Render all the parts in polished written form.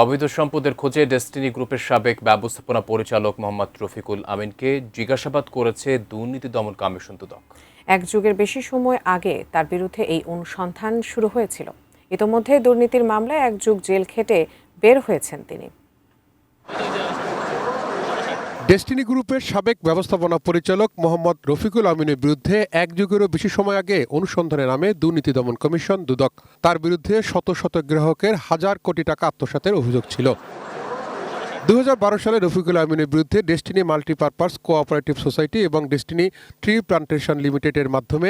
অবৈধ সম্পদের খোঁজে ডেস্টিনি গ্রুপের সাবেক ব্যবস্থাপনা পরিচালক মোহাম্মদ রফিকুল আমিনকে জিজ্ঞাসাবাদ করেছে দুর্নীতি দমন কমিশন দুদক। এক যুগের বেশি সময় আগে তার বিরুদ্ধে এই অনুসন্ধান শুরু হয়েছিল। ইতোমধ্যে দুর্নীতির মামলায় এক যুগ জেল খেটে বের হয়েছেন তিনি। ডেস্টিনি গ্রুপের সাবেক ব্যবস্থাপনা পরিচালক মোহাম্মদ রফিকুল আমিনের বিরুদ্ধে এক যুগেরও বেশি সময় আগে অনুসন্ধানে নামে দুর্নীতি দমন কমিশন দুদক। তার বিরুদ্ধে শত শত গ্রাহকের হাজার কোটি টাকা আত্মসাতের অভিযোগ ছিল। 2012 সালে রফিকুল আমিনের বিরুদ্ধে ডেস্টিনি মাল্টিপারপাস কোঅপারেটিভ সোসাইটি এবং ডেস্টিনি ট্রি প্লান্টেশন লিমিটেডের মাধ্যমে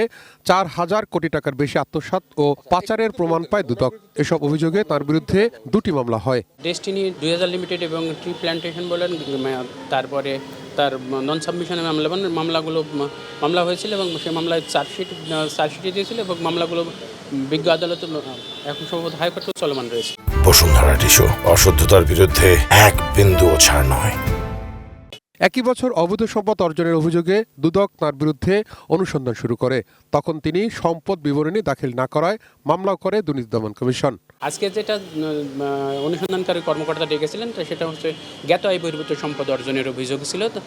4000 কোটি টাকার বেশি আত্মসাৎ ও পাচারের প্রমাণ পায় দুদক। এসব অভিযোগে তার বিরুদ্ধে দুটি মামলা হয়। ডেস্টিনি 2000 লিমিটেড এবং ট্রি প্লান্টেশন বলেন, তারপরে তার নন সাবমিশনের মামলা হয়েছিল এবং সেই মামলায় চার্জশিট দিয়েছিল এবং মামলাগুলো বিজ্ঞ আদালতে এখন সম্ভবত হাইকোর্টে চলমান রয়েছে। বসুন্ধরা টিস্যু, অশুদ্ধতার বিরুদ্ধে এক বিন্দুও ছাড় নয়। একই বছর অবৈধ সম্পদ অর্জনের অভিযোগে দুদক তার বিরুদ্ধে অনুসন্ধান শুরু করে। তখন তিনি সম্পদ বিবরণী দাখিল না করায় মামলা করে দুর্নীতি দমন কমিশন। আজকে যেটা অনুসন্ধানকারী কর্মকর্তা ডেকেছিলেন সেটা হচ্ছে জ্ঞাত আয় বহির্ভূত সম্পদ অর্জনের অভিযোগ ছিল। তো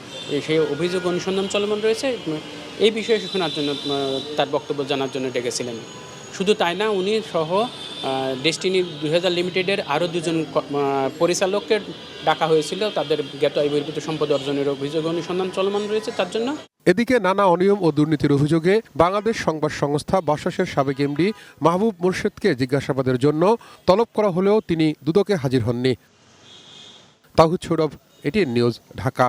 সেই অভিযোগ অনুসন্ধান চলমান রয়েছে। এই বিষয়ে শোনার জন্য তার বক্তব্য জানার জন্য ডেকেছিলেন। শুধু তাই না, উনি সহ ডেস্টিনি 2000 লিমিটেডের আরও দুজন পরিচালককে ডাকা হয়েছিল। তাদের জ্ঞাত আয় বহির্ভূত সম্পদ অর্জনের অভিযোগ অনুসন্ধান চলমান রয়েছে তার জন্য। এদিকে নানা অনিয়ম ও দুর্নীতির অভিযোগে বাংলাদেশ সংবাদ সংস্থা বাসসের সাবেক এমডি মাহবুব মুর্শেদকে জিজ্ঞাসাবাদের জন্য তলব করা হলেও তিনি দুদকে হাজির হননি। তাহিদ সৌরভ, এটিএন নিউজ, ঢাকা।